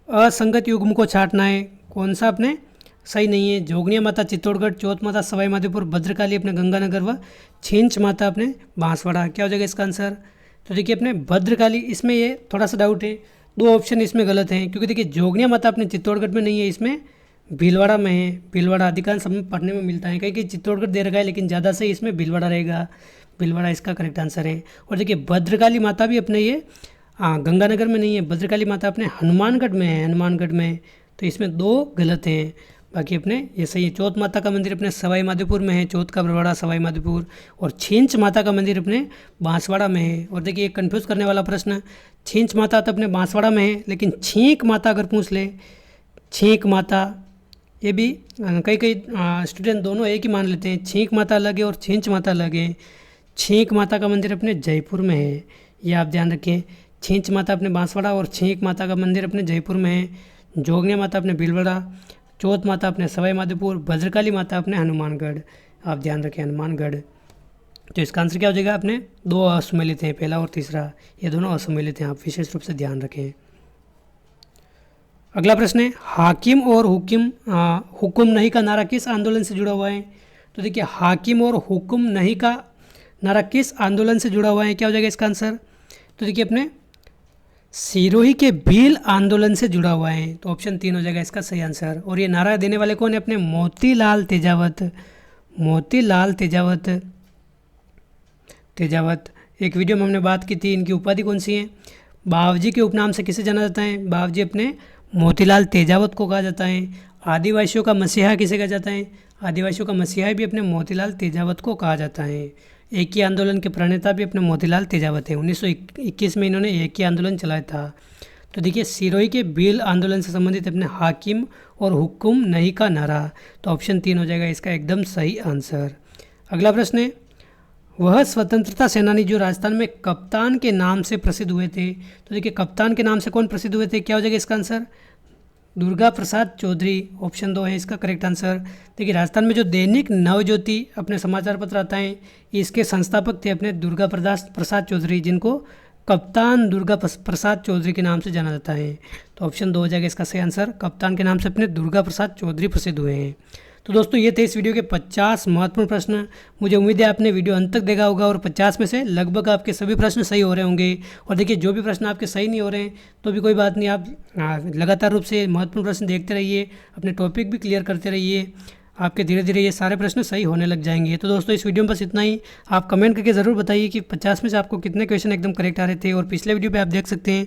असंगत युग्म को छांटना है, कौन सा अपने सही नहीं है? जोगनिया माता चित्तौड़गढ़, चौथ माता सवाई माधोपुर, भद्रकाली अपने गंगानगर व छिंच माता अपने बांसवाड़ा। क्या हो जाएगा इसका आंसर? तो देखिए, अपने भद्रकाली, इसमें ये थोड़ा सा डाउट है, 2 ऑप्शन इसमें गलत हैं, क्योंकि देखिए, जोगनिया माता अपने चित्तौड़गढ़ में नहीं है, इसमें भीलवाड़ा में है। भीलवाड़ा अधिकांश समय पढ़ने में मिलता है, कहीं चित्तौड़गढ़ दे रखा है, लेकिन ज़्यादा सही इसमें भीलवाड़ा रहेगा। भीलवाड़ा इसका करेक्ट आंसर है। और देखिए, भद्रकाली माता भी अपने ये गंगानगर में नहीं है, भद्रकाली माता अपने हनुमानगढ़ में है, हनुमानगढ़ में। तो इसमें 2 गलत हैं, बाकी अपने ये सही है। चौथ माता का मंदिर अपने सवाई माधोपुर में है, चौथ का बरवाड़ा सवाई माधोपुर। और छिंच माता का मंदिर अपने बांसवाड़ा में है। और देखिए, एक कन्फ्यूज़ करने वाला प्रश्न, छिंच माता तो अपने बांसवाड़ा में है, लेकिन छींक माता अगर पूछ ले, छींक माता, ये भी कई स्टूडेंट दोनों एक ही मान लेते हैं, छींक माता अलग है और छिंच माता अलग है। छींक माता का मंदिर अपने जयपुर में है, ये आप ध्यान रखें। छींच माता अपने बांसवाड़ा और छींक माता का मंदिर अपने जयपुर में है। जोगनिया माता अपने भीलवाड़ा, चौथ माता अपने सवाई माधोपुर, भद्रकाली माता अपने हनुमानगढ़। आप ध्यान रखें, हनुमानगढ़। तो इसका आंसर क्या हो जाएगा? अपने 2 असुमेलित हैं, पहला और तीसरा, ये दोनों असुमेलित हैं, आप विशेष रूप से ध्यान रखें। अगला प्रश्न है, हाकिम और हुक्म नहीं का नारा किस आंदोलन से जुड़ा हुआ है? तो देखिए, हाकिम और हुक्म नहीं का नारा किस आंदोलन से जुड़ा हुआ है? क्या हो जाएगा इसका आंसर? तो देखिए, अपने सिरोही के भील आंदोलन से जुड़ा हुआ है। तो ऑप्शन 3 हो जाएगा इसका सही आंसर। और ये नारा देने वाले कौन है? अपने मोतीलाल तेजावत। एक वीडियो में हमने बात की थी, इनकी उपाधि कौन सी है? बावजी के उपनाम से किसे जाना जाता है? बावजी अपने मोतीलाल तेजावत को कहा जाता है। आदिवासियों का मसीहा किसे कहा जाता है? आदिवासियों का मसीहा भी अपने मोतीलाल तेजावत को कहा जाता है। एक ही आंदोलन के प्रणेता भी अपने मोतीलाल तेजावत है। 1921 में इन्होंने एक ही आंदोलन चलाया था। तो देखिए, सिरोही के भील आंदोलन से संबंधित अपने हाकिम और हुक्म नहीं का नारा। तो ऑप्शन 3 हो जाएगा इसका एकदम सही आंसर। अगला प्रश्न है, वह स्वतंत्रता सेनानी जो राजस्थान में कप्तान के नाम से प्रसिद्ध हुए थे। तो देखिए, कप्तान के नाम से कौन प्रसिद्ध हुए थे? क्या हो जाएगा इसका आंसर? दुर्गा प्रसाद चौधरी। ऑप्शन 2 है इसका करेक्ट आंसर। देखिए, राजस्थान में जो दैनिक नवज्योति अपने समाचार पत्र आता है, इसके संस्थापक थे अपने दुर्गा प्रसाद चौधरी, जिनको कप्तान दुर्गा प्रसाद चौधरी के नाम से जाना जाता है। तो ऑप्शन 2 हो जाएगा इसका सही आंसर। कप्तान के नाम से अपने दुर्गा प्रसाद चौधरी प्रसिद्ध हुए हैं। तो दोस्तों, ये थे इस वीडियो के 50 महत्वपूर्ण प्रश्न। मुझे उम्मीद है आपने वीडियो अंत तक देखा होगा और 50 में से लगभग आपके सभी प्रश्न सही हो रहे होंगे। और देखिए, जो भी प्रश्न आपके सही नहीं हो रहे हैं तो भी कोई बात नहीं, आप लगातार रूप से महत्वपूर्ण प्रश्न देखते रहिए, अपने टॉपिक भी क्लियर करते रहिए, आपके धीरे धीरे ये सारे प्रश्न सही होने लग जाएंगे। तो दोस्तों, इस वीडियो में बस इतना ही। आप कमेंट करके ज़रूर बताइए कि 50 में से आपको कितने क्वेश्चन एकदम करेक्ट आ रहे थे। और पिछले वीडियो पे आप देख सकते हैं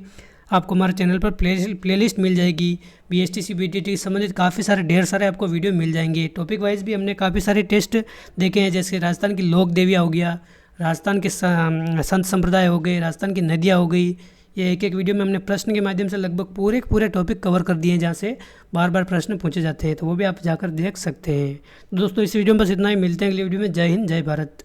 आपको हमारे चैनल पर प्लेलिस्ट मिल जाएगी। BSTC BTT संबंधित काफ़ी सारे ढेर सारे आपको वीडियो मिल जाएंगे। टॉपिक वाइज भी हमने काफ़ी सारे टेस्ट देखे हैं, जैसे राजस्थान की लोक देवियाँ हो गया, राजस्थान के संत संप्रदाय हो गए, राजस्थान की नदियाँ हो गई। ये एक एक वीडियो में हमने प्रश्न के माध्यम से लगभग पूरे पूरे टॉपिक कवर कर दिए हैं, जहाँ से बार बार प्रश्न पूछे जाते हैं, तो वो भी आप जाकर देख सकते हैं। तो दोस्तों इस वीडियो में बस इतना ही, मिलते हैं अगली वीडियो में। जय हिंद, जय भारत।